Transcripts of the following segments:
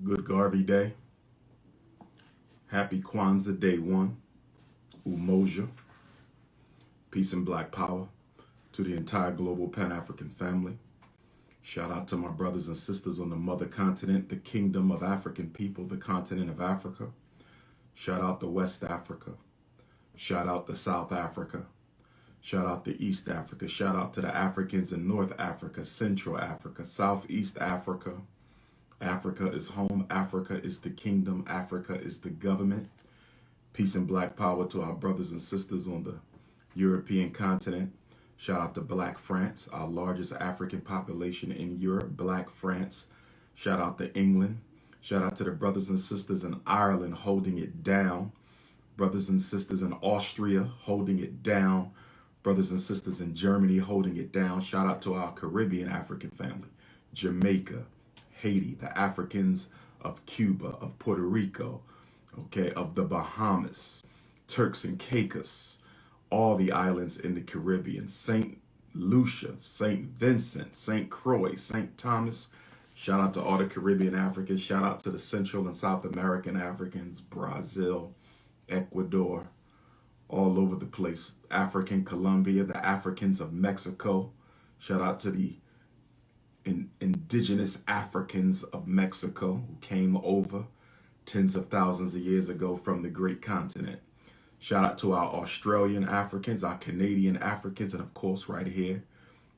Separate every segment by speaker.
Speaker 1: Good Garvey Day. Happy Kwanzaa Day 1. Umoja. Peace and Black Power to the entire global Pan-African family. Shout out to my brothers and sisters on the mother continent, the kingdom of African people, the continent of Africa. Shout out to West Africa. Shout out to South Africa. Shout out to East Africa. Shout out to the Africans in North Africa, Central Africa, Southeast Africa. Africa is home. Africa is the kingdom. Africa is the government. Peace and Black Power to our brothers and sisters on the European continent. Shout out to Black France, our largest African population in Europe, Black France. Shout out to England. Shout out to the brothers and sisters in Ireland holding it down. Brothers and sisters in Austria holding it down. Brothers and sisters in Germany holding it down. Shout out to our Caribbean African family, Jamaica, Haiti, the Africans of Cuba, of Puerto Rico, okay, of the Bahamas, Turks and Caicos, all the islands in the Caribbean, St. Lucia, St. Vincent, St. Croix, St. Thomas. Shout out to all the Caribbean Africans. Shout out to the Central and South American Africans, Brazil, Ecuador, all over the place. African Colombia, the Africans of Mexico. Shout out to the indigenous Africans of Mexico who came over tens of thousands of years ago from the great continent. Shout out to our Australian Africans, our Canadian Africans, and of course right here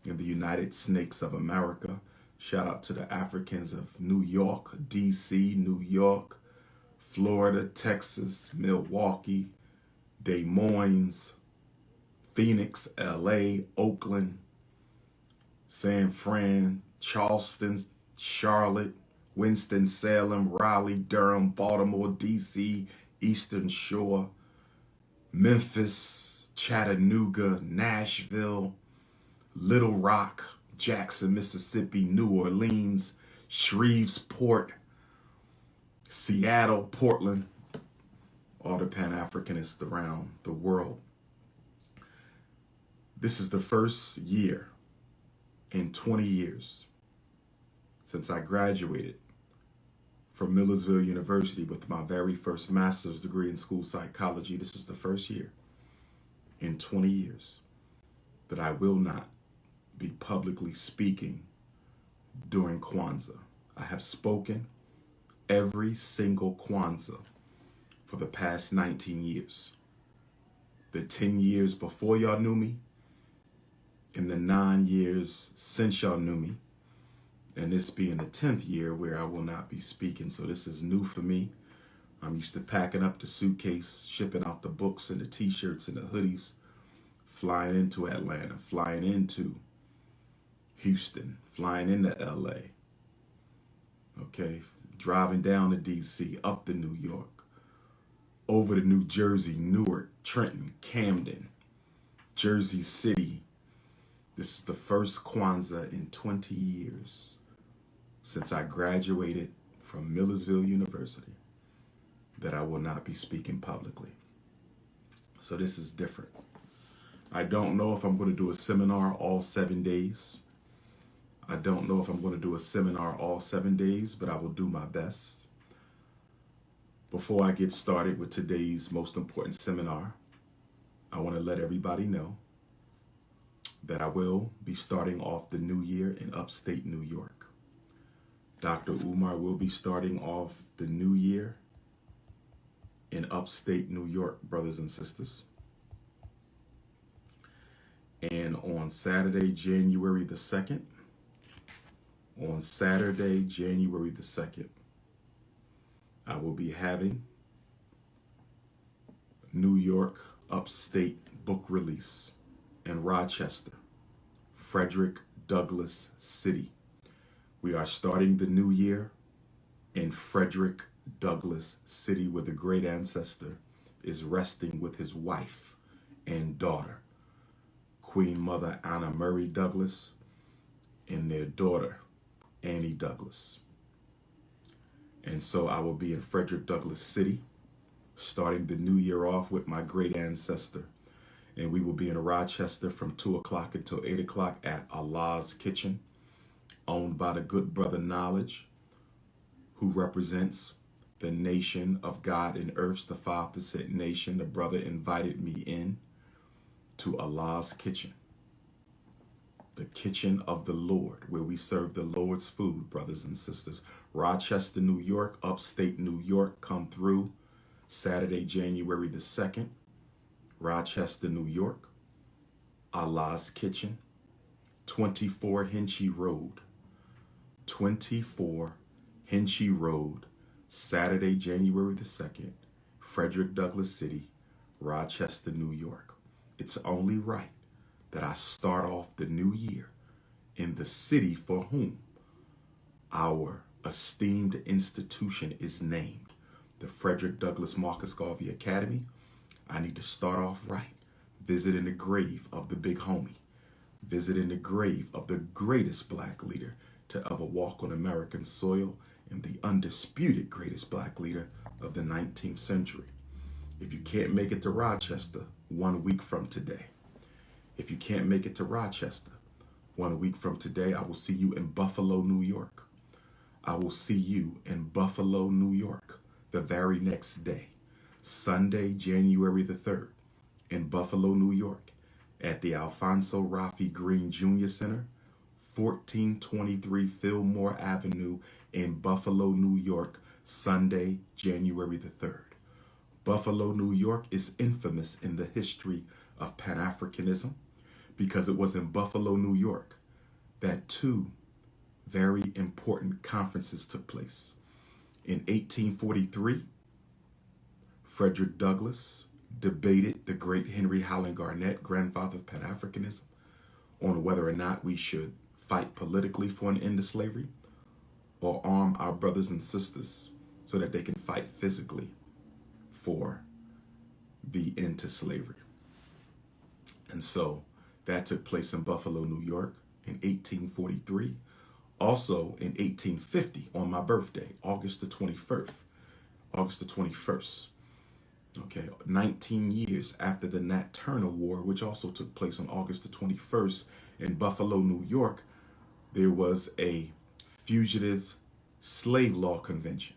Speaker 1: in the United Snakes of America. Shout out to the Africans of New York, DC, New York, Florida, Texas, Milwaukee, Des Moines, Phoenix, LA, Oakland, San Fran, Charleston, Charlotte, Winston-Salem, Raleigh, Durham, Baltimore, DC, Eastern Shore, Memphis, Chattanooga, Nashville, Little Rock, Jackson, Mississippi, New Orleans, Shreveport, Seattle, Portland, all the Pan-Africanists around the world. This is the first year in 20 years since I graduated from Millersville University with my very first master's degree in school psychology. This is the first year in 20 years that I will not be publicly speaking during Kwanzaa. I have spoken every single Kwanzaa for the past 19 years. The 10 years before y'all knew me, and the 9 years since y'all knew me, and this being the 10th year where I will not be speaking. So this is new for me. I'm used to packing up the suitcase, shipping out the books and the t-shirts and the hoodies, flying into Atlanta, flying into Houston, flying into LA, okay, driving down to DC, up to New York, over to New Jersey, Newark, Trenton, Camden, Jersey City. This is the first Kwanzaa in 20 years since I graduated from Millersville University that I will not be speaking publicly. So this is different. I don't know if I'm going to do a seminar all 7 days. I don't know if I'm going to do a seminar all 7 days, but I will do my best. Before I get started with today's most important seminar, I want to let everybody know that I will be starting off the new year in upstate New York. Dr. Umar will be starting off the new year in upstate New York, brothers and sisters. And on Saturday, January the 2nd, I will be having New York upstate book release in Rochester, Frederick Douglass City. We are starting the new year in Frederick Douglass City, where the great ancestor is resting with his wife and daughter, Queen Mother Anna Murray Douglass, and their daughter, Annie Douglass. And so I will be in Frederick Douglass City, starting the new year off with my great ancestor. And we will be in Rochester from 2 o'clock until 8 o'clock at Allah's Kitchen, owned by the good brother Knowledge, who represents the nation of God and Earth's the 5% nation. The brother invited me in to Allah's kitchen, the kitchen of the Lord, where we serve the Lord's food, brothers and sisters. Rochester, New York, upstate New York, come through Saturday, January the 2nd. Rochester, New York, Allah's kitchen, 24 Hinchy Road. 24 Hinchy Road, Saturday, January the 2nd, Frederick Douglass City, Rochester, New York. It's only right that I start off the new year in the city for whom our esteemed institution is named, the Frederick Douglass Marcus Garvey Academy. I need to start off right, visiting the grave of the big homie, visiting the grave of the greatest black leader to ever walk on American soil and the undisputed greatest black leader of the 19th century. If you can't make it to Rochester 1 week from today, if you can't make it to Rochester 1 week from today, I will see you in Buffalo, New York. I will see you in Buffalo, New York the very next day, Sunday, January the 3rd, in Buffalo, New York, at the Alfonso Rafi Green Jr. Center, 1423 Fillmore Avenue in Buffalo, New York, Sunday, January the 3rd. Buffalo, New York is infamous in the history of Pan-Africanism because it was in Buffalo, New York that two very important conferences took place. In 1843, Frederick Douglass debated the great Henry Highland Garnet, grandfather of Pan-Africanism, on whether or not we should fight politically for an end to slavery or arm our brothers and sisters so that they can fight physically for the end to slavery. And so that took place in Buffalo, New York in 1843. Also in 1850, on my birthday, August the 21st. Okay, 19 years after the Nat Turner War, which also took place on August the 21st in Buffalo, New York, there was a fugitive slave law convention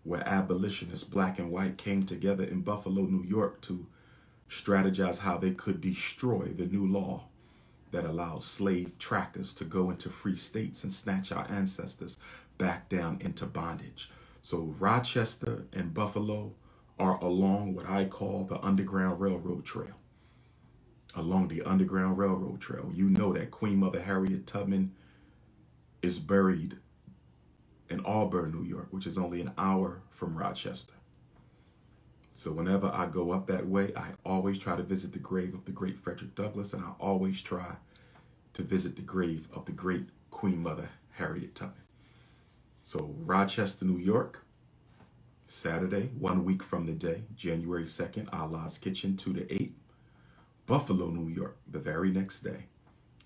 Speaker 1: where abolitionists, black and white, came together in Buffalo, New York to strategize how they could destroy the new law that allows slave trackers to go into free states and snatch our ancestors back down into bondage. So Rochester and Buffalo are along what I call the Underground Railroad Trail. Along the Underground Railroad Trail, you know that Queen Mother Harriet Tubman is buried in Auburn, New York, which is only an hour from Rochester. So whenever I go up that way, I always try to visit the grave of the great Frederick Douglass, and I always try to visit the grave of the great Queen Mother Harriet Tubman. So Rochester, New York, Saturday, 1 week from the day, January 2nd, Allah's Kitchen, 2 to 8. Buffalo, New York, the very next day,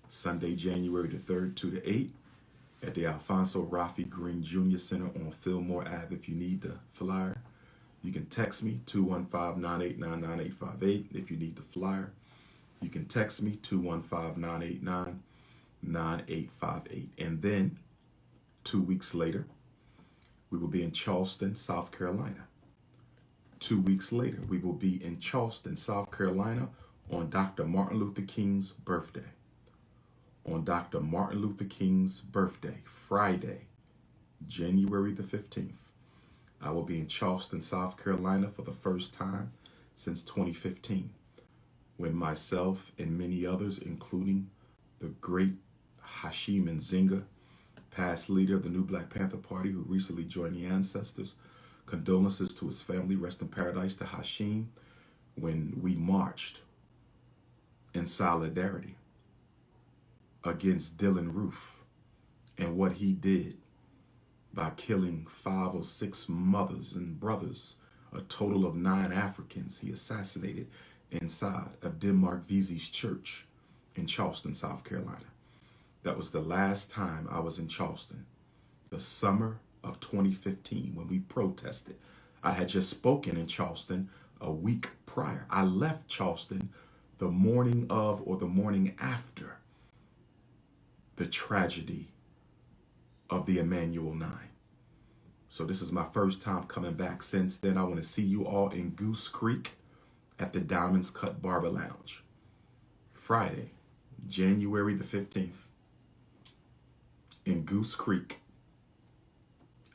Speaker 1: Sunday, January the 3rd, 2 to 8, at the Alfonso Rafi Green Jr. Center on Fillmore Ave. If you need the flyer, you can text me, 215-989-9858. If you need the flyer, you can text me, 215-989-9858. And then 2 weeks later, we will be in Charleston, South Carolina. 2 weeks later, we will be in Charleston, South Carolina on Dr. Martin Luther King's birthday. On Dr. Martin Luther King's birthday, Friday, January the 15th. I will be in Charleston, South Carolina for the first time since 2015, when myself and many others, including the great Hashim Nzinga, past leader of the New Black Panther Party, who recently joined the Ancestors, condolences to his family, rest in paradise to Hashim, when we marched in solidarity against Dylan Roof and what he did by killing 5 or 6 mothers and brothers, a total of 9 Africans he assassinated inside of Denmark Vesey's church in Charleston, South Carolina. That was the last time I was in Charleston, the summer of 2015, when we protested. I had just spoken in Charleston a week prior. I left Charleston the morning of or the morning after the tragedy of the Emanuel 9. So this is my first time coming back since then. I want to see you all in Goose Creek at the Diamonds Cut Barber Lounge. Friday, January the 15th. In Goose Creek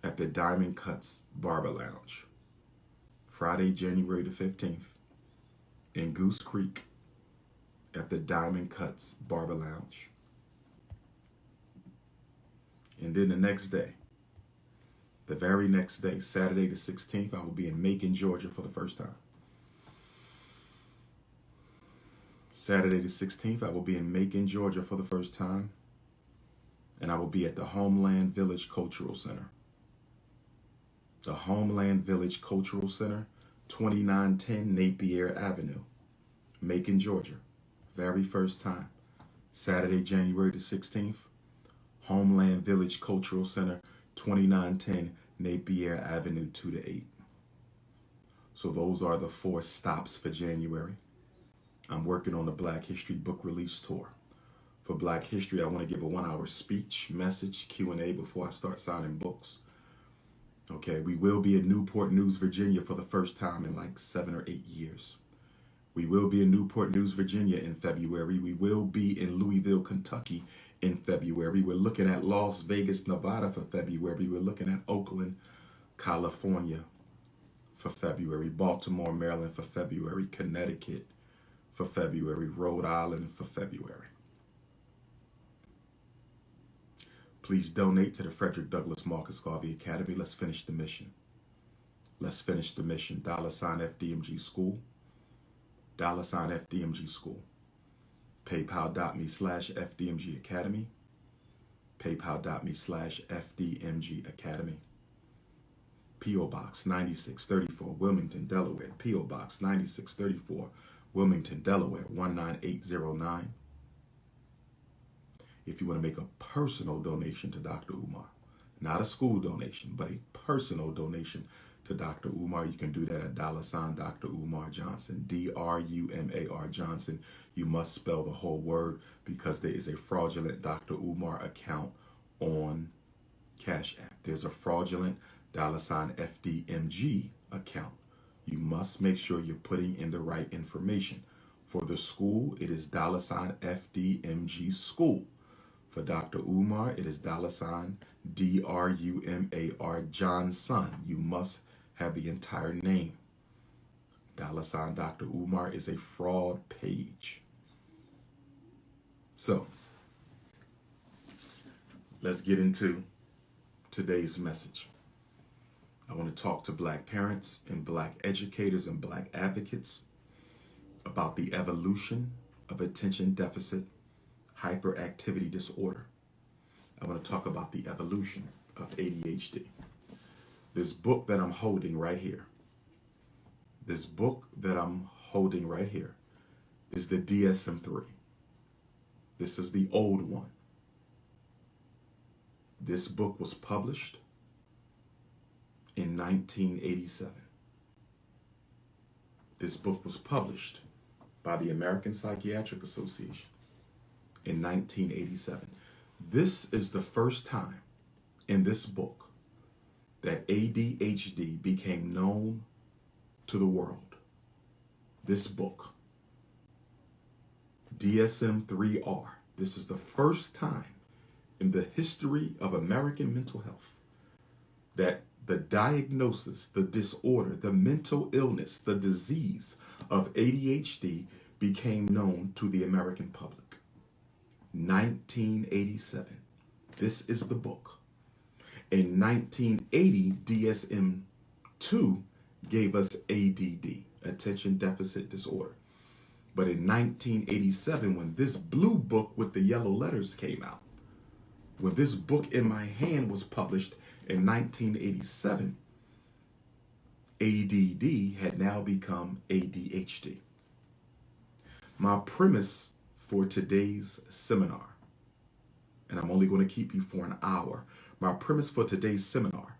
Speaker 1: at the Diamond Cuts Barber Lounge. Friday, January the 15th. In Goose Creek at the Diamond Cuts Barber Lounge. And then the next day, the very next day, Saturday the 16th, I will be in Macon, Georgia for the first time. Saturday the 16th, I will be in Macon, Georgia for the first time. And I will be at the Homeland Village Cultural Center. The Homeland Village Cultural Center, 2910 Napier Avenue, Macon, Georgia. Very first time. Saturday, January the 16th, Homeland Village Cultural Center, 2910 Napier Avenue, 2 to 8. So those are the 4 stops for January. I'm working on the Black History Book Release Tour. For Black History, I want to give a 1-hour speech, message, Q&A before I start signing books. Okay, we will be in Newport News, Virginia for the first time in like 7 or 8 years. We will be in Newport News, Virginia in February. We will be in Louisville, Kentucky in February. We're looking at Las Vegas, Nevada for February. We're looking at Oakland, California for February. Baltimore, Maryland for February. Connecticut for February. Rhode Island for February. Please donate to the Frederick Douglass Marcus Garvey Academy. Let's finish the mission. Let's finish the mission. $FDMG School. $FDMG School. PayPal.me/FDMG Academy. PayPal.me/FDMG Academy. P.O. Box 9634, Wilmington, Delaware. P.O. Box 9634, Wilmington, Delaware, 19809. If you want to make a personal donation to Dr. Umar, not a school donation, but a personal donation to Dr. Umar, you can do that at $Dr. Umar Johnson, DRUMAR Johnson. You must spell the whole word because there is a fraudulent Dr. Umar account on Cash App. There's a fraudulent $FDMG account. You must make sure you're putting in the right information. For the school, it is $FDMG School. For Dr. Umar, it is $DRUMAR Johnson. You must have the entire name. Dr. Umar is a fraud page. So, let's get into today's message. I want to talk to Black parents and Black educators and Black advocates about the evolution of attention deficit hyperactivity disorder. I want to talk about the evolution of ADHD. This book that I'm holding right here, is the DSM-3. This is the old one. This book was published in 1987. This book was published by the American Psychiatric Association in 1987. This is the first time in this book that ADHD became known to the world. This book, DSM-3R, this is the first time in the history of American mental health that the diagnosis, the disorder, the mental illness, the disease of ADHD became known to the American public. 1987. This is the book. In 1980, DSM-2 gave us ADD, Attention Deficit Disorder. But in 1987, when this blue book with the yellow letters came out, when this book in my hand was published in 1987, ADD had now become ADHD. My premise for today's seminar, and I'm only going to keep you for an hour, my premise for today's seminar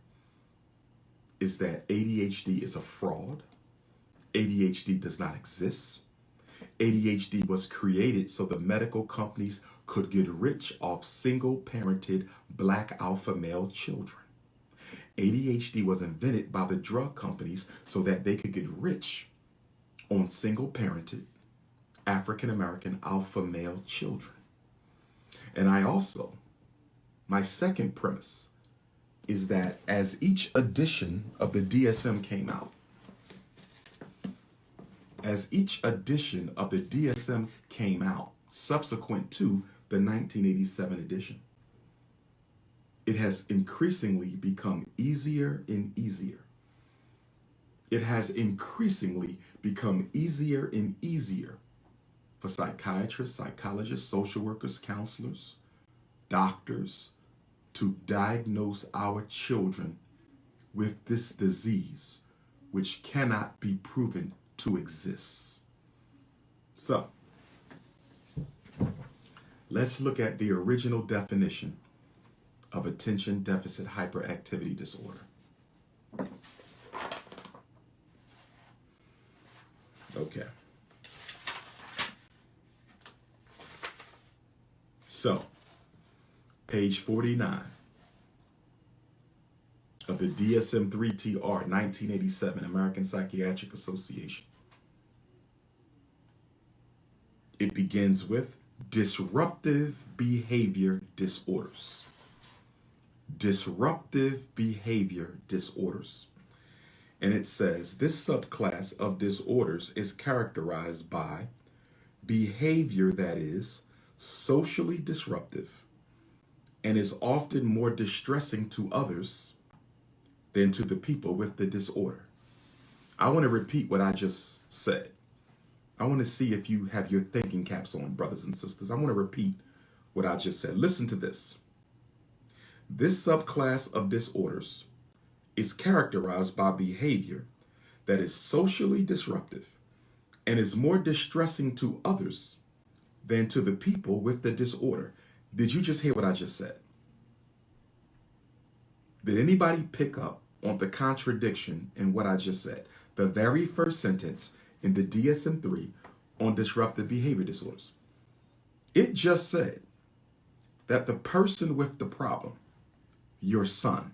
Speaker 1: is that ADHD is a fraud. ADHD does not exist. ADHD was created so the medical companies could get rich off single-parented Black alpha male children. ADHD was invented by the drug companies so that they could get rich on single-parented African-American alpha male children. And my second premise is that as each edition of the DSM came out, subsequent to the 1987 edition, it has increasingly become easier and easier. It has increasingly become easier and easier for psychiatrists, psychologists, social workers, counselors, doctors to diagnose our children with this disease, which cannot be proven to exist. So, let's look at the original definition of attention deficit hyperactivity disorder. Okay. So, page 49 of the DSM-3-TR 1987 American Psychiatric Association. It begins with disruptive behavior disorders. Disruptive behavior disorders. And it says this subclass of disorders is characterized by behavior that is socially disruptive and is often more distressing to others than to the people with the disorder. I want to repeat what I just said. I want to see if you have your thinking caps on, brothers and sisters. I want to repeat what I just said. Listen to this. This subclass of disorders is characterized by behavior that is socially disruptive and is more distressing to others than to the people with the disorder. Did you just hear what I just said? Did anybody pick up on the contradiction in what I just said? The very first sentence in the DSM-3 on disruptive behavior disorders. It just said that the person with the problem, your son,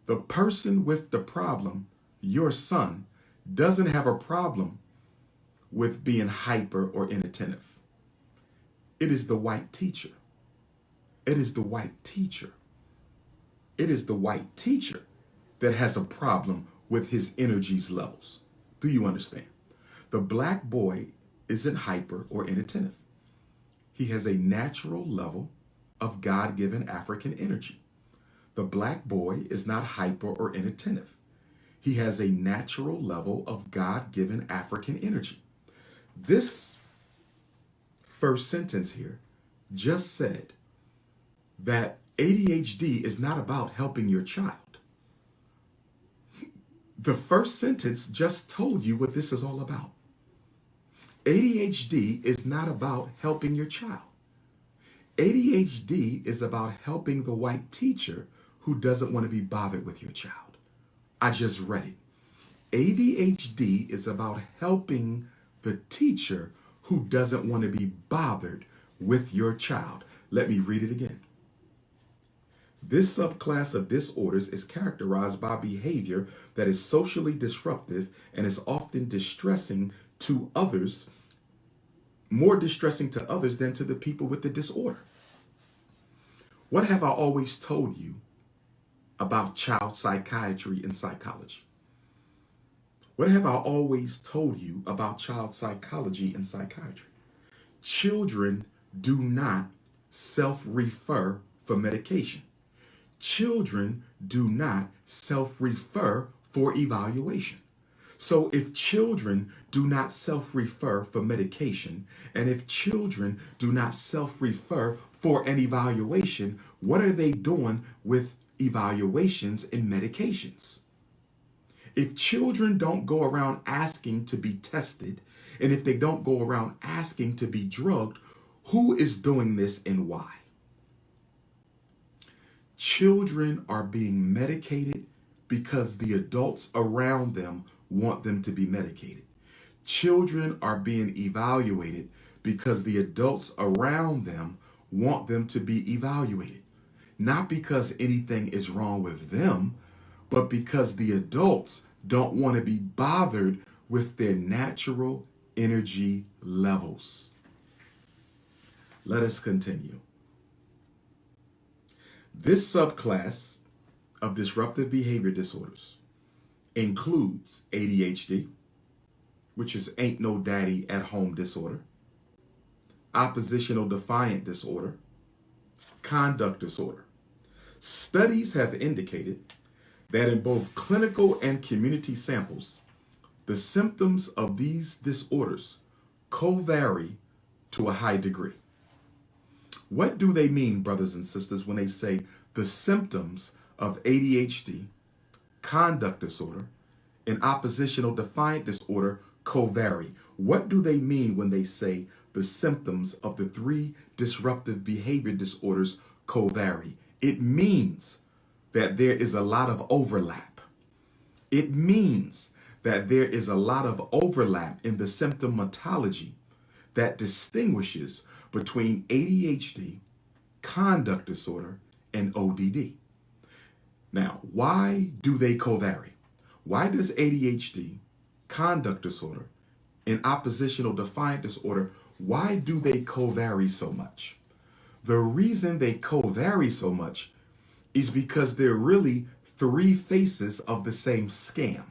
Speaker 1: the person with the problem, your son, doesn't have a problem with being hyper or inattentive. It is the white teacher. It is the white teacher. It is the white teacher that has a problem with his energies levels. Do you understand? The black boy isn't hyper or inattentive. He has a natural level of God-given African energy. The black boy is not hyper or inattentive. He has a natural level of God-given African energy. This first sentence here just said that ADHD is not about helping your child. The first sentence just told you what this is all about. ADHD is not about helping your child. ADHD is about helping the white teacher who doesn't want to be bothered with your child. I just read it. ADHD is about helping the teacher who doesn't want to be bothered with your child. Let me read it again. This subclass of disorders is characterized by behavior that is socially disruptive and is often distressing to others, more distressing to others than to the people with the disorder. What have I always told you about child psychiatry and psychology? What have I always told you about child psychology and psychiatry? Children do not self-refer for medication. Children do not self-refer for evaluation. So if children do not self-refer for medication, and if children do not self-refer for an evaluation, what are they doing with evaluations and medications? If children don't go around asking to be tested, and if they don't go around asking to be drugged, who is doing this and why? Children are being medicated because the adults around them want them to be medicated. Children are being evaluated because the adults around them want them to be evaluated. not because anything is wrong with them, but because the adults don't want to be bothered with their natural energy levels. Let us continue. This subclass of disruptive behavior disorders includes ADHD, which is ain't no daddy at home disorder, oppositional defiant disorder, conduct disorder. Studies have indicated that in both clinical and community samples, the symptoms of these disorders co-vary to a high degree. What do they mean, brothers and sisters, when they say the symptoms of ADHD, conduct disorder, and oppositional defiant disorder co-vary? What do they mean when they say the symptoms of the three disruptive behavior disorders co-vary? It means that there is a lot of overlap. It means that there is a lot of overlap in the symptomatology that distinguishes between ADHD, conduct disorder, and ODD. Now, why do they co-vary? Why does ADHD, conduct disorder, and oppositional defiant disorder, why do they co-vary so much? The reason they co-vary so much is because they're really three faces of the same scam.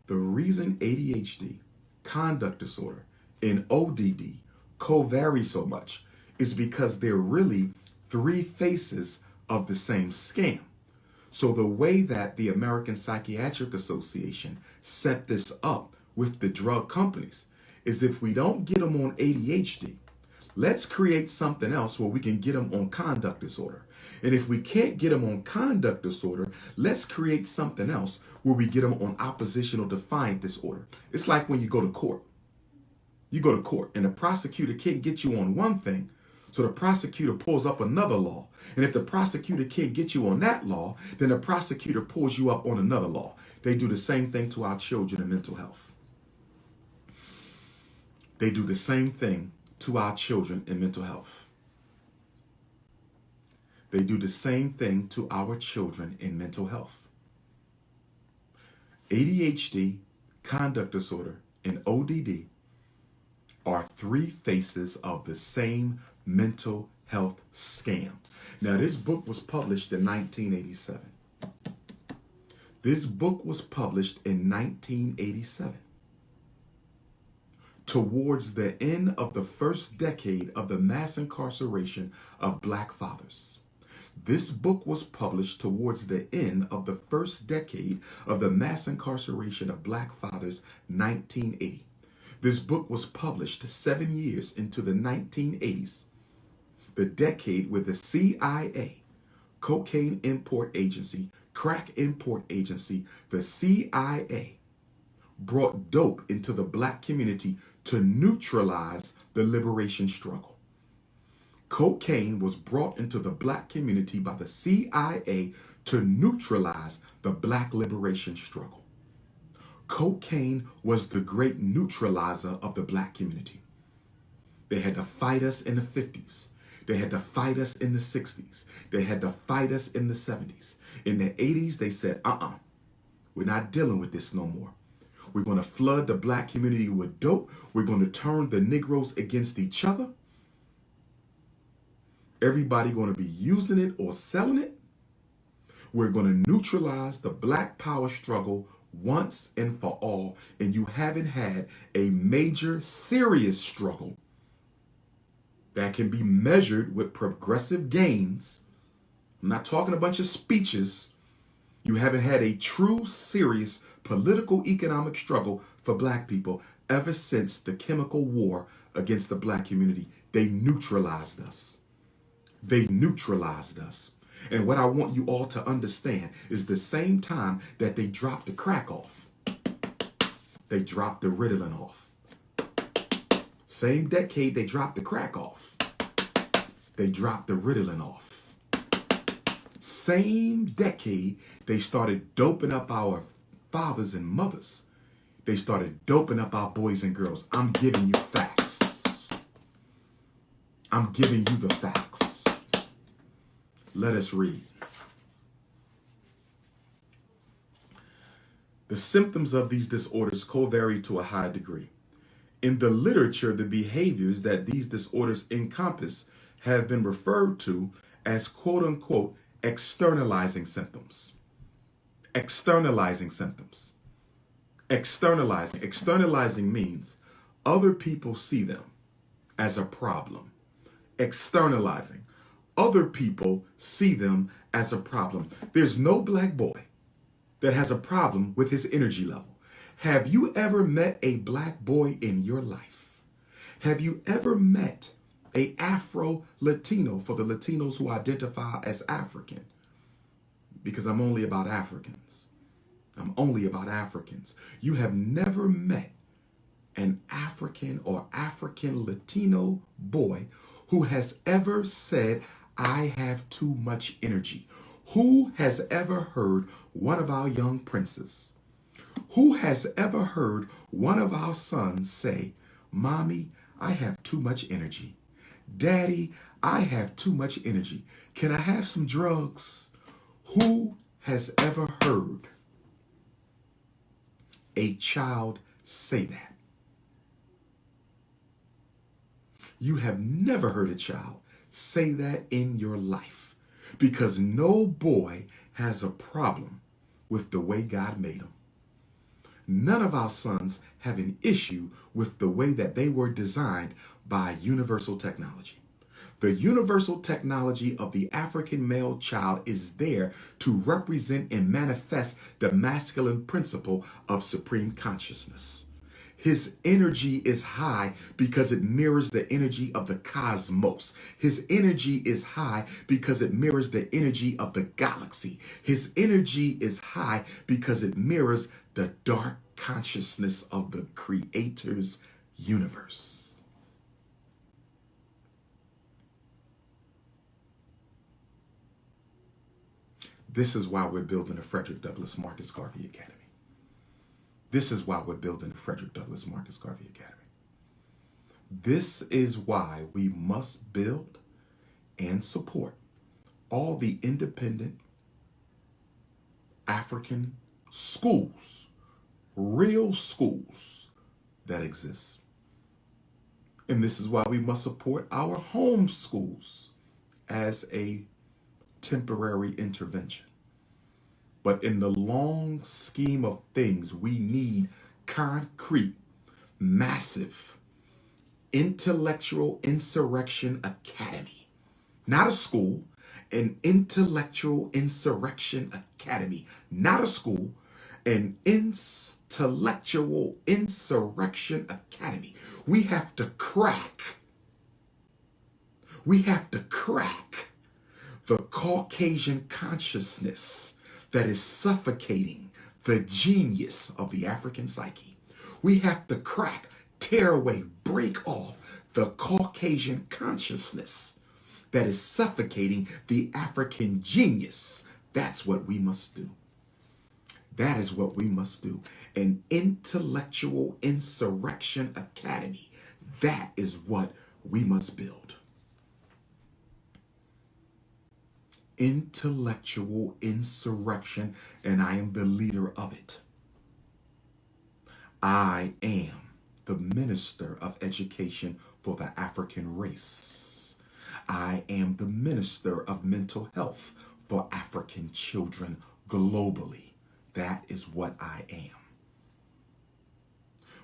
Speaker 1: The reason ADHD, conduct disorder, and ODD co-vary so much is because they're really three faces of the same scam. So the way that the American Psychiatric Association set this up with the drug companies is if we don't get them on ADHD, let's create something else where we can get them on conduct disorder. And if we can't get them on conduct disorder, let's create something else where we get them on oppositional defiant disorder. It's like when you go to court. You go to court and the prosecutor can't get you on one thing, so the prosecutor pulls up another law. And if the prosecutor can't get you on that law, then the prosecutor pulls you up on another law. They do the same thing to our children in mental health. They do the same thing to our children in mental health. They do the same thing to our children in mental health. ADHD, conduct disorder, and ODD are three faces of the same mental health scam. Now, this book was published in 1987. This book was published in 1987. Towards the end of the first decade of the mass incarceration of Black fathers. This book was published towards the end of the first decade of the mass incarceration of Black fathers, 1980. This book was published 7 years into the 1980s, the decade where the CIA, Cocaine Import Agency, Crack Import Agency, the CIA, brought dope into the Black community to neutralize the liberation struggle. Cocaine was brought into the Black community by the CIA to neutralize the Black liberation struggle. Cocaine was the great neutralizer of the Black community. They had to fight us in the 50s. They had to fight us in the 60s. They had to fight us in the 70s. In the 80s, they said, we're not dealing with this no more. We're going to flood the Black community with dope. We're going to turn the Negroes against each other. Everybody going to be using it or selling it. We're going to neutralize the Black power struggle once and for all. And you haven't had a major, serious struggle that can be measured with progressive gains. I'm not talking a bunch of speeches. You haven't had a true, serious political, economic struggle for Black people ever since the chemical war against the Black community. They neutralized us. They neutralized us. And what I want you all to understand is the same time that they dropped the crack off, they dropped the Ritalin off. Same decade they dropped the crack off, they dropped the Ritalin off. Same decade they started doping up our fathers and mothers. They started doping up our boys and girls. I'm giving you facts. I'm giving you the facts. Let us read. The symptoms of these disorders co-vary to a high degree. In the literature, the behaviors that these disorders encompass have been referred to as quote-unquote externalizing symptoms. Externalizing symptoms. Externalizing. Externalizing means other people see them as a problem. Externalizing. Other people see them as a problem. There's no black boy that has a problem with his energy level. Have you ever met a black boy in your life? Have you ever met a Afro-Latino, for the Latinos who identify as African? Because I'm only about Africans. I'm only about Africans. You have never met an African or African Latino boy who has ever said, I have too much energy. Who has ever heard one of our young princes? Who has ever heard one of our sons say, Mommy, I have too much energy. Daddy, I have too much energy. Can I have some drugs? Who has ever heard a child say that? You have never heard a child say that in your life, because no boy has a problem with the way God made him. None of our sons have an issue with the way that they were designed by universal technology. The universal technology of the African male child is there to represent and manifest the masculine principle of supreme consciousness. His energy is high because it mirrors the energy of the cosmos. His energy is high because it mirrors the energy of the galaxy. His energy is high because it mirrors the dark consciousness of the Creator's universe. This is why we're building the Frederick Douglass Marcus Garvey Academy. This is why we're building the Frederick Douglass Marcus Garvey Academy. This is why we must build and support all the independent African schools, real schools that exist. And this is why we must support our home schools as a temporary intervention. But in the long scheme of things, we need concrete, massive, intellectual insurrection academy. Not a school, an intellectual insurrection academy. Not a school, an intellectual insurrection academy. We have to crack the Caucasian consciousness that is suffocating the genius of the African psyche. We have to crack, tear away, break off the Caucasian consciousness that is suffocating the African genius. That's what we must do. That is what we must do. An intellectual insurrection academy. That is what we must build. Intellectual insurrection, and I am the leader of it. I am the Minister of Education for the African race. I am the Minister of Mental Health for African children globally. That is what I am.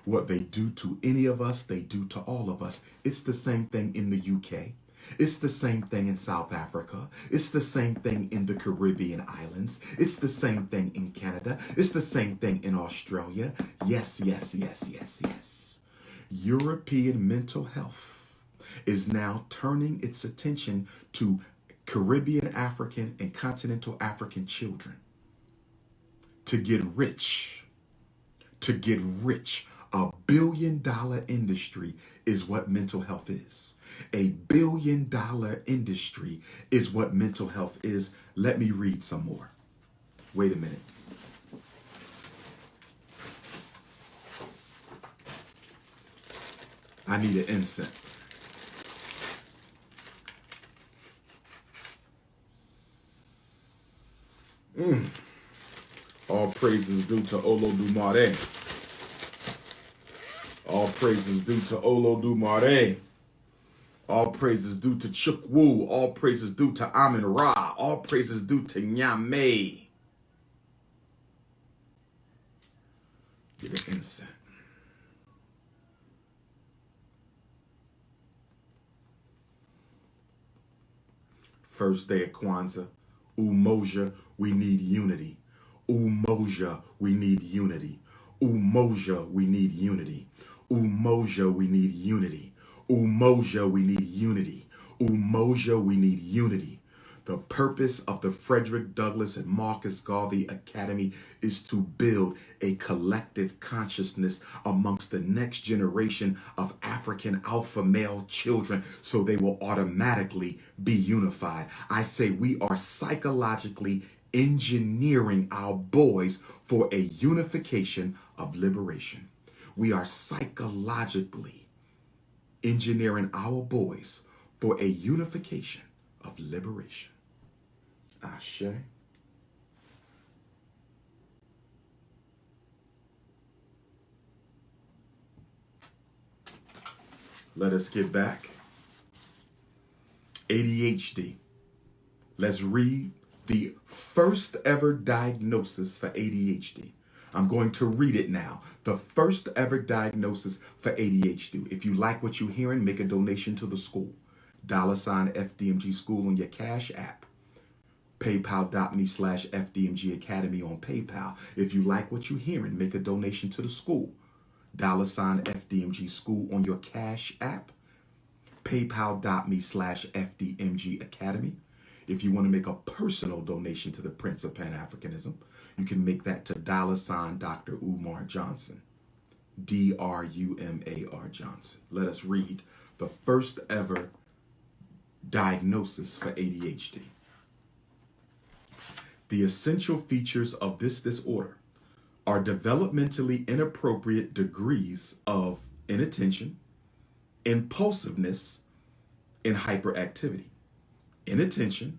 Speaker 1: What they do to any of us, they do to all of us. It's the same thing in the UK. It's the same thing in South Africa. It's the same thing in the Caribbean islands. It's the same thing in Canada. It's the same thing in Australia. Yes, yes, yes, yes, yes. European mental health is now turning its attention to Caribbean African and continental African children to get rich. To get rich. $1 billion industry is what mental health is. $1 billion industry is what mental health is. Let me read some more. Wait a minute. I need an incense. All praises due to Olodumare. All praises due to Olodumare. All praises due to Chukwu. All praises due to Amin Ra. All praises due to Nyame. Get an incense. First day of Kwanzaa. Umoja, we need unity. Umoja, we need unity. Umoja, we need unity. Umoja, we need unity. Umoja, we need unity. Umoja, we need unity. The purpose of the Frederick Douglass and Marcus Garvey Academy is to build a collective consciousness amongst the next generation of African alpha male children so they will automatically be unified. I say we are psychologically engineering our boys for a unification of liberation. We are psychologically engineering our boys for a unification of liberation. Ashe. Let us get back. ADHD. Let's read the first ever diagnosis for ADHD. I'm going to read it now. The first ever diagnosis for ADHD. If you like what you're hearing, make a donation to the school. $ FDMG School on your Cash App. PayPal.me/FDMG Academy on PayPal. If you like what you're hearing, make a donation to the school. $ FDMG School on your Cash App. PayPal.me/FDMG Academy. If you want to make a personal donation to the Prince of Pan-Africanism, you can make that to $ Dr. Umar Johnson. DRUMAR Johnson. Let us read the first ever diagnosis for ADHD. The essential features of this disorder are developmentally inappropriate degrees of inattention, impulsiveness, and hyperactivity. Inattention,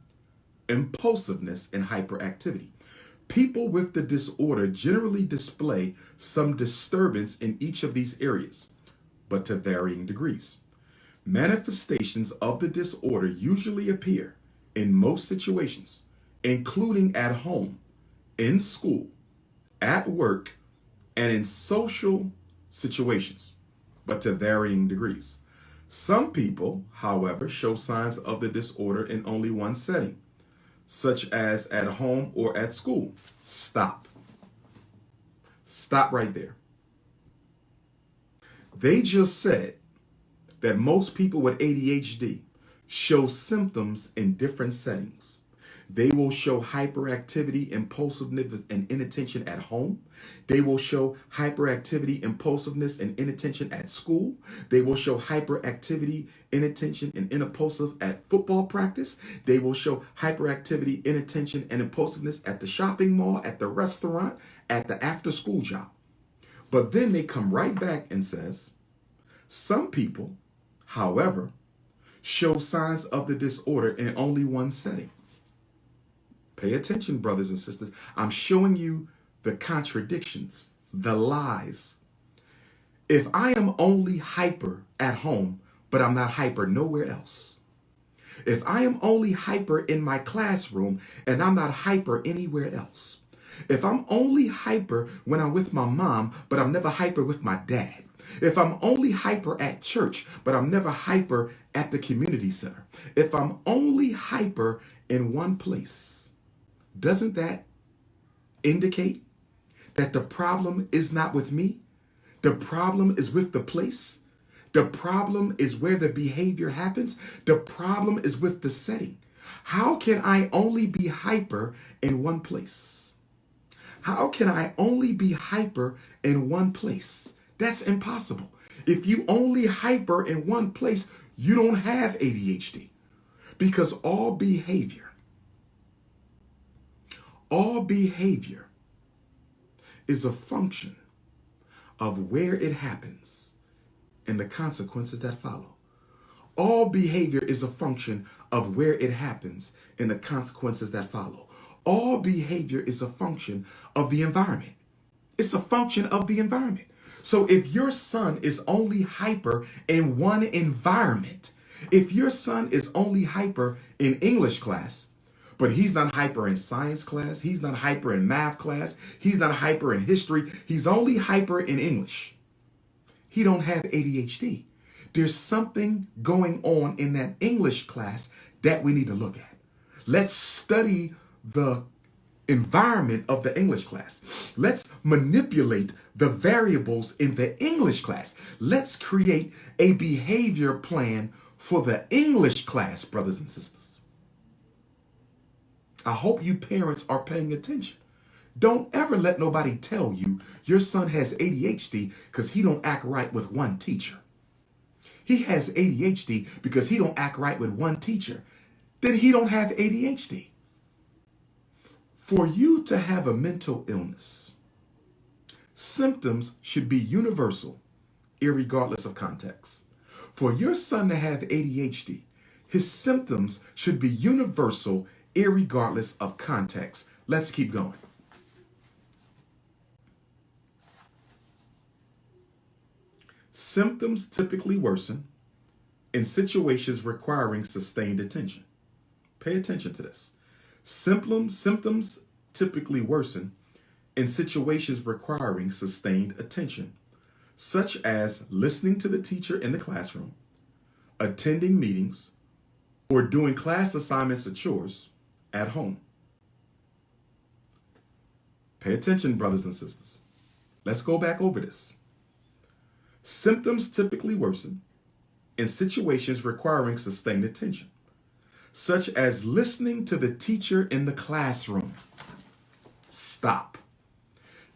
Speaker 1: impulsiveness, and hyperactivity. People with the disorder generally display some disturbance in each of these areas, but to varying degrees. Manifestations of the disorder usually appear in most situations, including at home, in school, at work, and in social situations, but to varying degrees. Some people, however, show signs of the disorder in only one setting, such as at home or at school. Stop. Stop right there. They just said that most people with ADHD show symptoms in different settings. They will show hyperactivity, impulsiveness, and inattention at home. They will show hyperactivity, impulsiveness, and inattention at school. They will show hyperactivity, inattention, and impulsive at football practice. They will show hyperactivity, inattention, and impulsiveness at the shopping mall, at the restaurant, at the after-school job. But then they come right back and says, some people, however, show signs of the disorder in only one setting. Pay attention, brothers and sisters. I'm showing you the contradictions, the lies. If I am only hyper at home, but I'm not hyper nowhere else. If I am only hyper in my classroom and I'm not hyper anywhere else. If I'm only hyper when I'm with my mom, but I'm never hyper with my dad. If I'm only hyper at church, but I'm never hyper at the community center. If I'm only hyper in one place, doesn't that indicate that the problem is not with me? The problem is with the place. The problem is where the behavior happens. The problem is with the setting. How can I only be hyper in one place? How can I only be hyper in one place? That's impossible. If you only hyper in one place, you don't have ADHD, because all behavior is a function of where it happens and the consequences that follow. All behavior is a function of where it happens and the consequences that follow. All behavior is a function of the environment. It's a function of the environment. So if your son is only hyper in one environment, if your son is only hyper in English class, but he's not hyper in science class, he's not hyper in math class, he's not hyper in history, he's only hyper in English, he don't have ADHD. There's something going on in that English class that we need to look at. Let's study the environment of the English class. Let's manipulate the variables in the English class. Let's create a behavior plan for the English class, brothers and sisters. I hope you parents are paying attention. Don't ever let nobody tell you your son has ADHD because he don't act right with one teacher. He has ADHD because he don't act right with one teacher. Then he don't have ADHD. For you to have a mental illness, symptoms should be universal, irregardless of context. For your son to have ADHD, his symptoms should be universal, irregardless of context. Let's keep going. Symptoms typically worsen in situations requiring sustained attention. Pay attention to this. Symptoms typically worsen in situations requiring sustained attention, such as listening to the teacher in the classroom, attending meetings, or doing class assignments or chores at home. Pay attention, brothers and sisters. Let's go back over this. Symptoms typically worsen in situations requiring sustained attention, such as listening to the teacher in the classroom. Stop.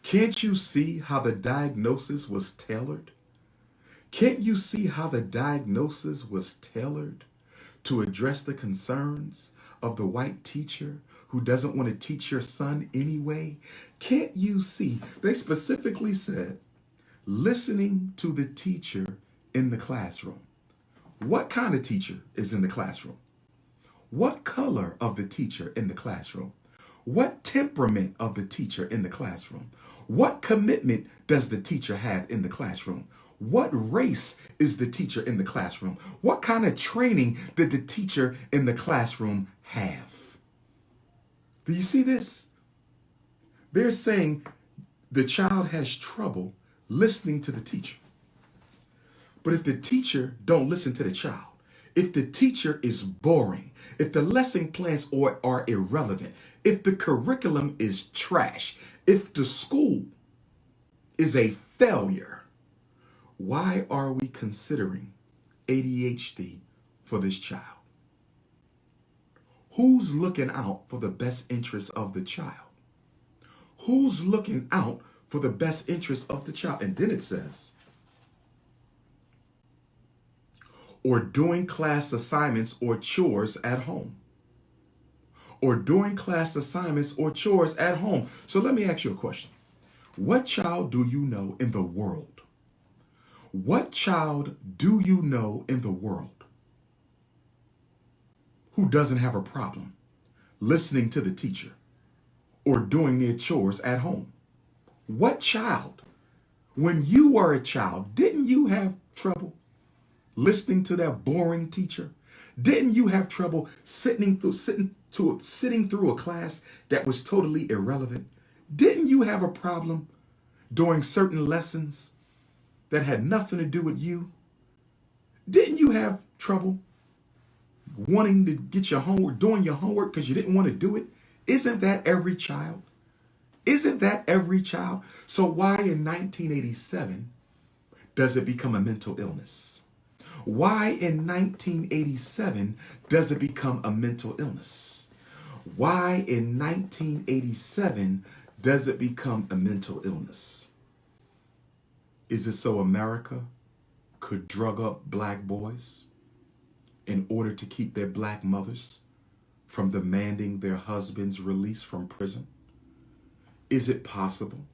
Speaker 1: Can't you see how the diagnosis was tailored? Can't you see how the diagnosis was tailored to address the concerns of the white teacher who doesn't want to teach your son anyway? Can't you see? They specifically said, listening to the teacher in the classroom. What kind of teacher is in the classroom? What color of the teacher in the classroom? What temperament of the teacher in the classroom? What commitment does the teacher have in the classroom? What race is the teacher in the classroom? What kind of training did the teacher in the classroom have? Do you see this? They're saying the child has trouble listening to the teacher. But if the teacher don't listen to the child, if the teacher is boring, if the lesson plans are irrelevant, if the curriculum is trash, if the school is a failure, why are we considering ADHD for this child? Who's looking out for the best interest of the child? Who's looking out for the best interest of the child? And then it says, or doing class assignments or chores at home. Or doing class assignments or chores at home. So let me ask you a question. What child do you know in the world? What child do you know in the world who doesn't have a problem listening to the teacher or doing their chores at home? What child? When you were a child, didn't you have trouble listening to that boring teacher? Didn't you have trouble sitting through a class that was totally irrelevant? Didn't you have a problem during certain lessons that had nothing to do with you? Didn't you have trouble wanting to get your homework, doing your homework because you didn't want to do it? Isn't that every child? Isn't that every child? So why in 1987 does it become a mental illness? Why in 1987 does it become a mental illness? Why in 1987 does it become a mental illness? Is it so America could drug up black boys in order to keep their black mothers from demanding their husbands' release from prison? Is it possible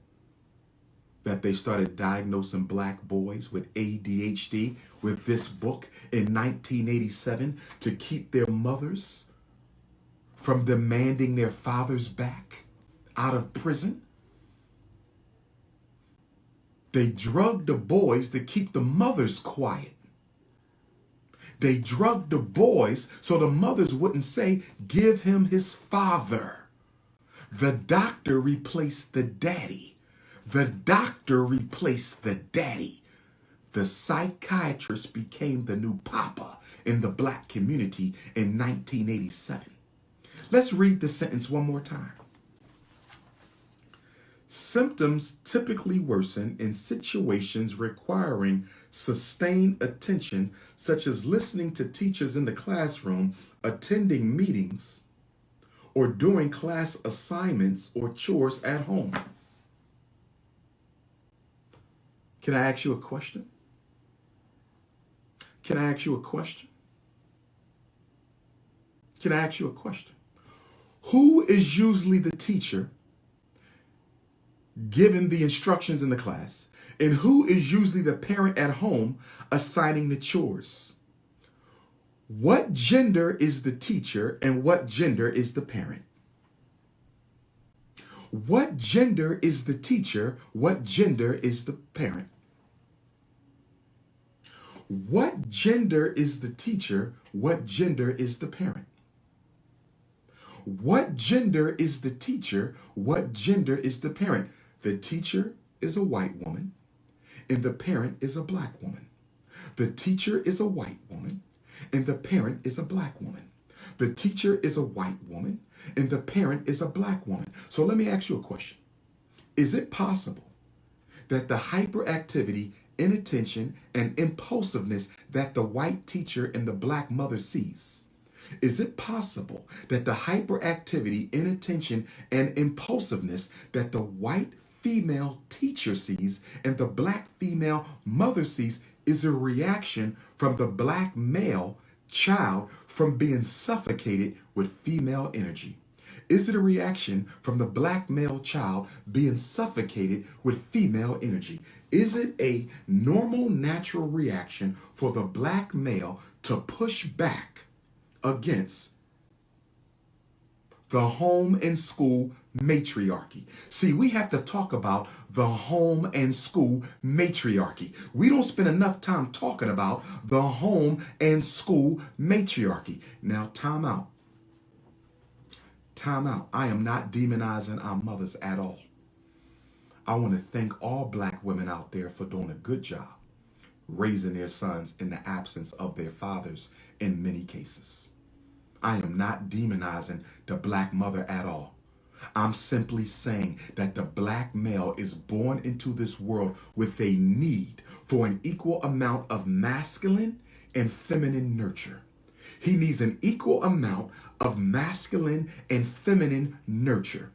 Speaker 1: that they started diagnosing black boys with ADHD with this book in 1987 to keep their mothers from demanding their fathers back out of prison. They drugged the boys to keep the mothers quiet. They drugged the boys so the mothers wouldn't say, "Give him his father." The doctor replaced the daddy. The doctor replaced the daddy. The psychiatrist became the new papa in the black community in 1987. Let's read the sentence one more time. Symptoms typically worsen in situations requiring sustained attention, such as listening to teachers in the classroom, attending meetings, or doing class assignments or chores at home. Can I ask you a question? Can I ask you a question? Can I ask you a question? Who is usually the teacher giving the instructions in the class, and who is usually the parent at home assigning the chores? What gender is the teacher and what gender is the parent? What gender is the teacher? What gender is the parent? What gender is the teacher? What gender is the parent? What gender is the teacher? What gender is the parent? The teacher is a white woman and the parent is a black woman. The teacher is a white woman and the parent is a black woman. The teacher is a white woman and the parent is a black woman. So let me ask you a question. Is it possible that the hyperactivity, inattention, and impulsiveness that the white teacher and the black mother sees, is it possible that the hyperactivity, inattention, and impulsiveness that the white female teacher sees and the black female mother sees is a reaction from the black male child from being suffocated with female energy? Is it a reaction from the black male child being suffocated with female energy? Is it a normal, natural reaction for the black male to push back against the home and school matriarchy? See, we have to talk about the home and school matriarchy. We don't spend enough time talking about the home and school matriarchy. Now, time out. Time out. I am not demonizing our mothers at all. I want to thank all black women out there for doing a good job raising their sons in the absence of their fathers in many cases. I am not demonizing the black mother at all. I'm simply saying that the black male is born into this world with a need for an equal amount of masculine and feminine nurture. He needs an equal amount of masculine and feminine nurture.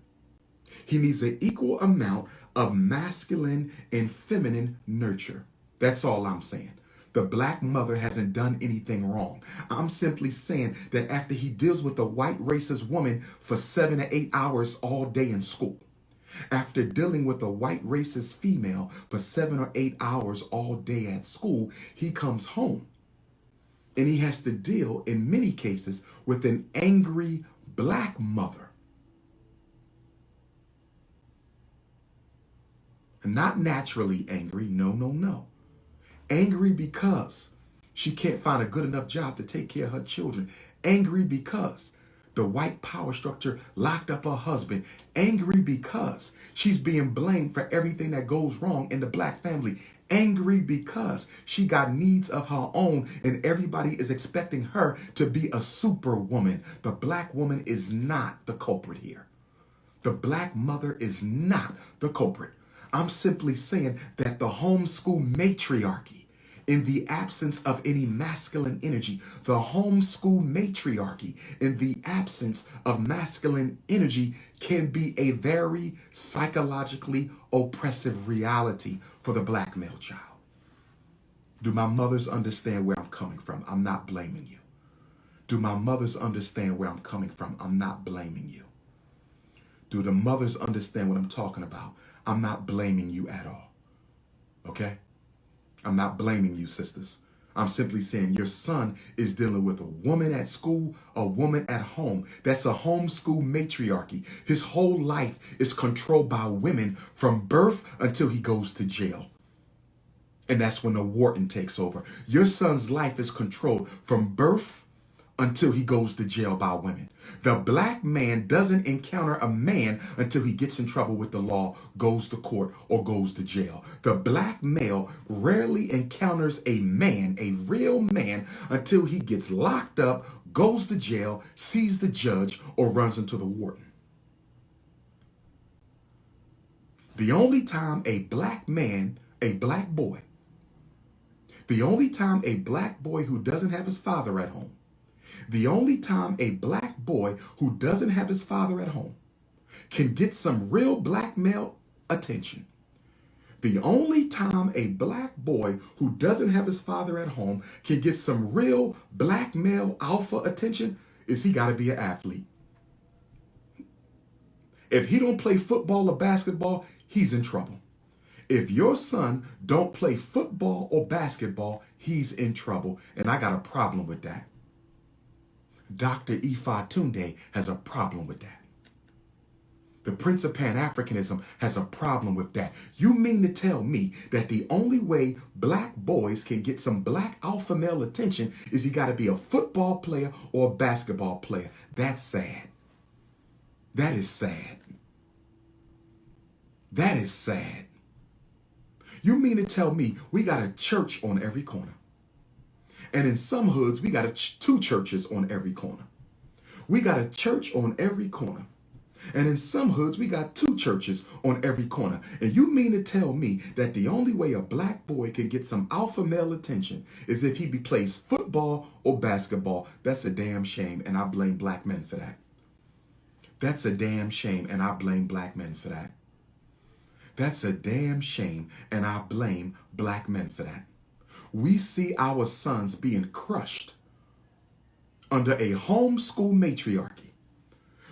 Speaker 1: He needs an equal amount of masculine and feminine nurture. That's all I'm saying. The black mother hasn't done anything wrong. I'm simply saying that after he deals with the white racist woman for 7 to 8 hours all day in school, after dealing with a white racist female for 7 or 8 hours all day at school, he comes home and he has to deal, in many cases, with an angry black mother. Not naturally angry, no. Angry because she can't find a good enough job to take care of her children. Angry because the white power structure locked up her husband. Angry because she's being blamed for everything that goes wrong in the black family. Angry because she got needs of her own and everybody is expecting her to be a superwoman. The black woman is not the culprit here. The black mother is not the culprit. I'm simply saying that the homeschool matriarchy, in the absence of any masculine energy, the homeschool matriarchy, in the absence of masculine energy, can be a very psychologically oppressive reality for the black male child. Do my mothers understand where I'm coming from? I'm not blaming you. Do my mothers understand where I'm coming from? I'm not blaming you. Do the mothers understand what I'm talking about? I'm not blaming you at all. Okay? I'm not blaming you, sisters. I'm simply saying your son is dealing with a woman at school, a woman at home. That's a homeschool matriarchy. His whole life is controlled by women from birth until he goes to jail. And that's when the warden takes over. Your son's life is controlled from birth until he goes to jail by women. The black man doesn't encounter a man until he gets in trouble with the law, goes to court, or goes to jail. The black male rarely encounters a man, a real man, until he gets locked up, goes to jail, sees the judge, or runs into the warden. The only time a black man, a black boy, the only time a black boy who doesn't have his father at home, the only time a black boy who doesn't have his father at home can get some real black male attention, the only time a black boy who doesn't have his father at home can get some real black male alpha attention is he got to be an athlete. If he don't play football or basketball, he's in trouble. If your son don't play football or basketball, he's in trouble. And I got a problem with that. Dr. Ifa Tunde has a problem with that. The Prince of Pan-Africanism has a problem with that. You mean to tell me that the only way black boys can get some black alpha male attention is he got to be a football player or a basketball player? That's sad. That is sad. That is sad. You mean to tell me we got a church on every corner? And in some hoods, we got two churches on every corner. We got a church on every corner. And in some hoods, we got two churches on every corner. And you mean to tell me that the only way a black boy can get some alpha male attention is if he plays football or basketball? That's a damn shame, and I blame black men for that. That's a damn shame, and I blame black men for that. That's a damn shame, and I blame black men for that. We see our sons being crushed under a homeschool matriarchy.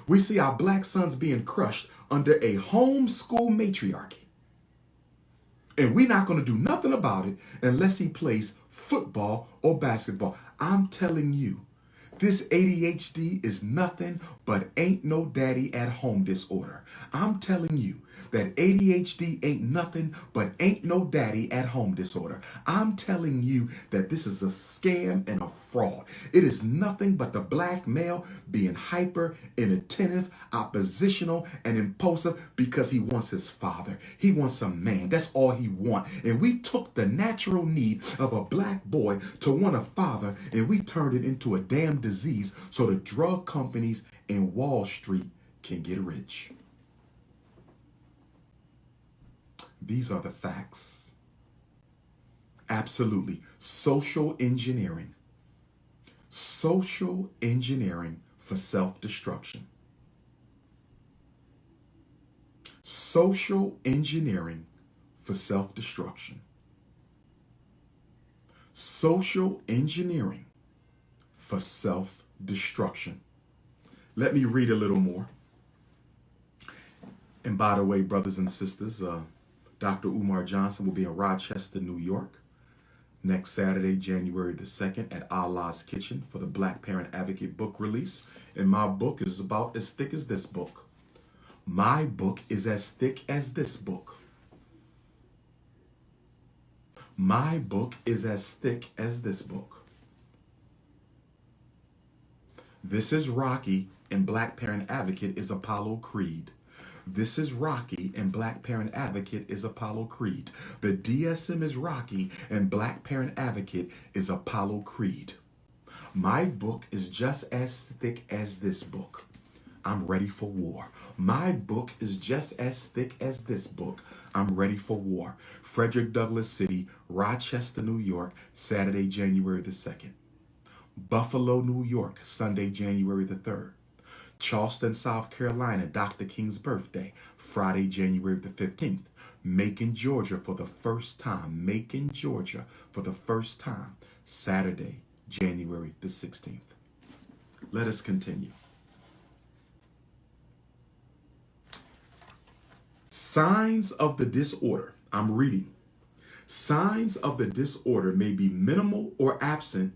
Speaker 1: We see our black sons being crushed under a homeschool matriarchy. And we're not going to do nothing about it unless he plays football or basketball. I'm telling you, this ADHD is nothing but ain't no daddy at home disorder. I'm telling you that ADHD ain't nothing but ain't no daddy at home disorder. I'm telling you that this is a scam and a fraud. It is nothing but the black male being hyper, inattentive, oppositional, and impulsive because he wants his father. He wants a man. That's all he wants. And we took the natural need of a black boy to want a father, and we turned it into a damn disease so the drug companies in Wall Street can get rich. These are the facts. Absolutely. Social engineering. Social engineering for self-destruction. Social engineering for self-destruction. Social engineering for self-destruction. Let me read a little more. And by the way, brothers and sisters, Dr. Umar Johnson will be in Rochester, New York, next Saturday, January the 2nd at Allah's Kitchen for the Black Parent Advocate book release. And my book is about as thick as this book. My book is as thick as this book. My book is as thick as this book. This is Rocky, and Black Parent Advocate is Apollo Creed. This is Rocky, and Black Parent Advocate is Apollo Creed. The DSM is Rocky, and Black Parent Advocate is Apollo Creed. My book is just as thick as this book. I'm ready for war. My book is just as thick as this book. I'm ready for war. Frederick Douglass City, Rochester, New York, Saturday, January the 2nd. Buffalo, New York, Sunday, January the 3rd. Charleston, South Carolina, Dr. King's birthday, Friday, January the 15th. Macon, Georgia for the first time. Macon, Georgia for the first time, Saturday, January the 16th. Let us continue. Signs of the disorder. I'm reading. Signs of the disorder may be minimal or absent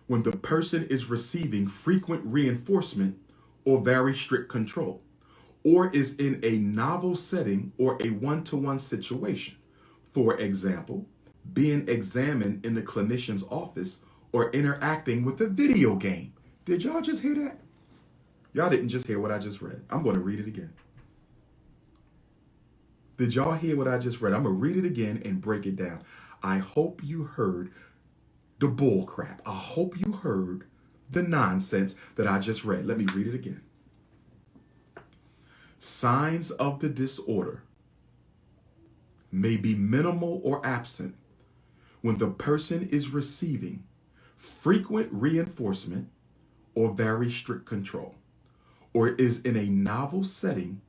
Speaker 1: when the person is receiving frequent reinforcement or very strict control, or is in a novel setting or a one-to-one situation. For example, being examined in the clinician's office or interacting with a video game. Did y'all just hear that? Y'all didn't just hear what I just read. I'm going to read it again. Did y'all hear what I just read? I'm going to read it again and break it down. I hope you heard the bull crap. I hope you heard the nonsense that I just read. Let me read it again. Signs of the disorder may be minimal or absent when the person is receiving frequent reinforcement or very strict control, or is in a novel setting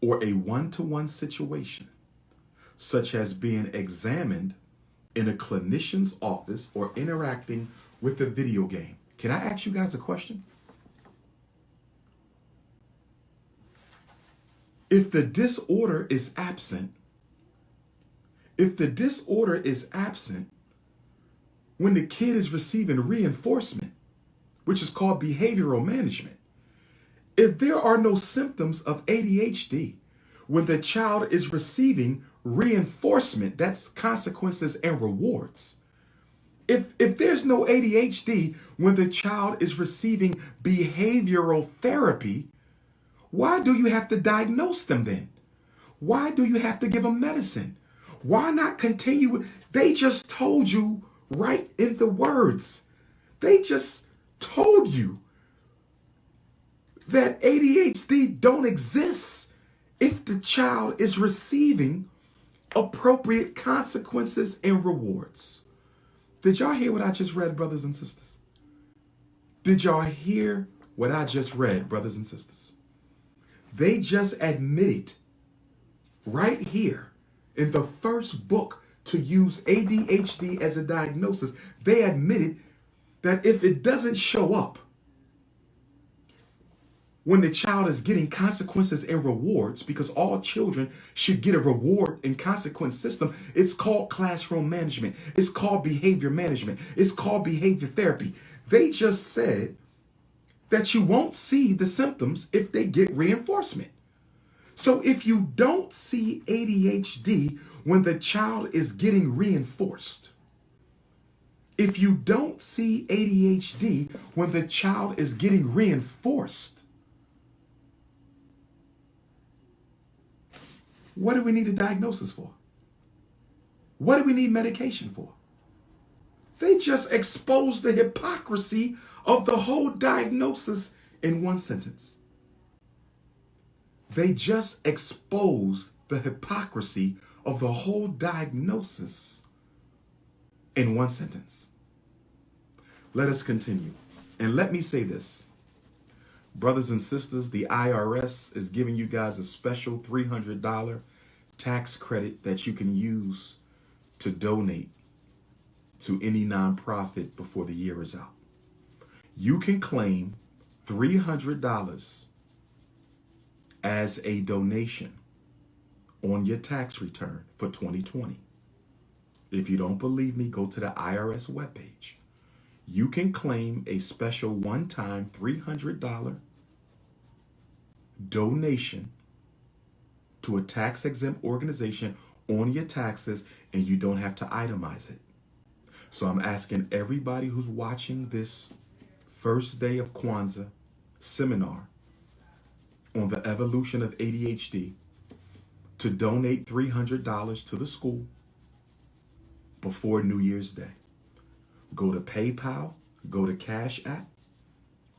Speaker 1: or a one-to-one situation, such as being examined in a clinician's office or interacting with a video game. Can I ask you guys a question? If the disorder is absent, when the kid is receiving reinforcement, which is called behavioral management, if there are no symptoms of ADHD, when the child is receiving reinforcement, that's consequences and rewards. If there's no ADHD, when the child is receiving behavioral therapy, why do you have to diagnose them then? Why do you have to give them medicine? Why not continue? They just told you right in the words. They just told you that ADHD don't exist if the child is receiving appropriate consequences and rewards. Did y'all hear what I just read, brothers and sisters? Did y'all hear what I just read, brothers and sisters? They just admitted right here in the first book to use ADHD as a diagnosis, they admitted that if it doesn't show up when the child is getting consequences and rewards, because all children should get a reward and consequence system, it's called classroom management. It's called behavior management. It's called behavior therapy. They just said that you won't see the symptoms if they get reinforcement. So if you don't see ADHD when the child is getting reinforced, if you don't see ADHD when the child is getting reinforced, what do we need a diagnosis for? What do we need medication for? They just exposed the hypocrisy of the whole diagnosis in one sentence. They just exposed the hypocrisy of the whole diagnosis in one sentence. Let us continue. And let me say this. Brothers and sisters, the IRS is giving you guys a special $300 tax credit that you can use to donate to any nonprofit before the year is out. You can claim $300 as a donation on your tax return for 2020. If you don't believe me, go to the IRS webpage. You can claim a special one-time $300 donation to a tax-exempt organization on your taxes, and you don't have to itemize it. So I'm asking everybody who's watching this first day of Kwanzaa seminar on the evolution of ADHD to donate $300 to the school before New Year's Day. Go to PayPal, go to CASHAPP,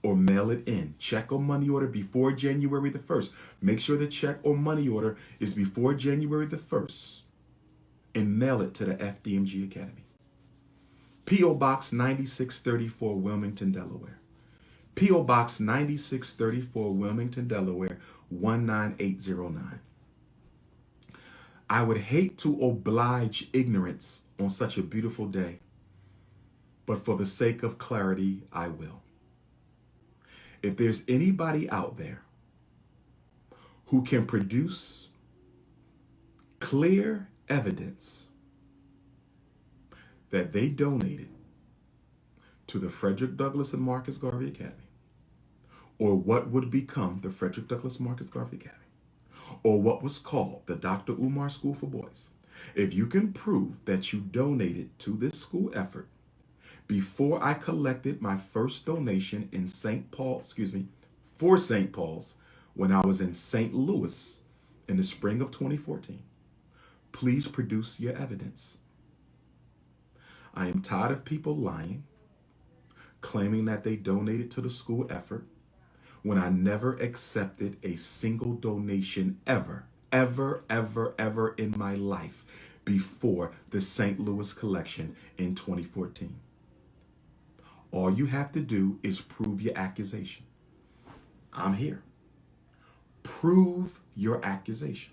Speaker 1: or mail it in. Check or money order before January the 1st. Make sure the check or money order is before January the 1st. And mail it to the FDMG Academy. P.O. Box 9634, Wilmington, Delaware. P.O. Box 9634, Wilmington, Delaware, 19809. I would hate to oblige ignorance on such a beautiful day, but for the sake of clarity, I will. If there's anybody out there who can produce clear evidence that they donated to the Frederick Douglass and Marcus Garvey Academy, or what would become the Frederick Douglass Marcus Garvey Academy, or what was called the Dr. Umar School for Boys, if you can prove that you donated to this school effort before I collected my first donation in for St. Paul's when I was in St. Louis in the spring of 2014, please produce your evidence. I am tired of people lying, claiming that they donated to the school effort when I never accepted a single donation ever in my life before the St. Louis collection in 2014. All you have to do is prove your accusation. I'm here. Prove your accusation.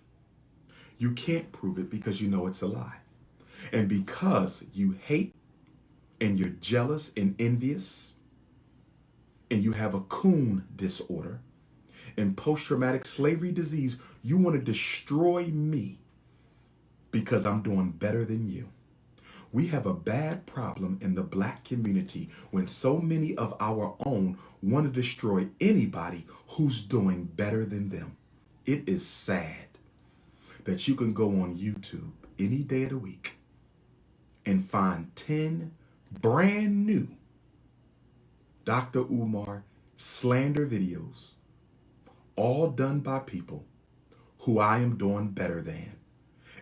Speaker 1: You can't prove it because you know it's a lie. And because you hate and you're jealous and envious and you have a coon disorder and post-traumatic slavery disease, you want to destroy me because I'm doing better than you. We have a bad problem in the Black community when so many of our own want to destroy anybody who's doing better than them. It is sad that you can go on YouTube any day of the week and find 10 brand new Dr. Umar slander videos, all done by people who I am doing better than.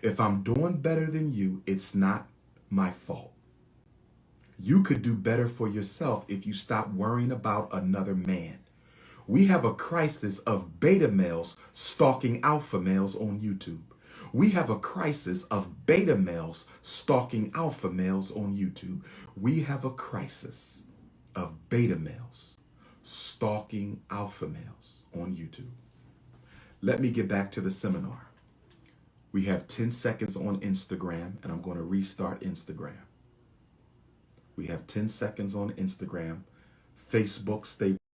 Speaker 1: If I'm doing better than you, it's not my fault. You could do better for yourself if you stop worrying about another man. We have a crisis of beta males stalking alpha males on YouTube. We have a crisis of beta males stalking alpha males on YouTube. We have a crisis of beta males stalking alpha males on YouTube. Let me get back to the seminar. We have 10 seconds on Instagram, and I'm going to restart Instagram. We have 10 seconds on Instagram. Facebook, stay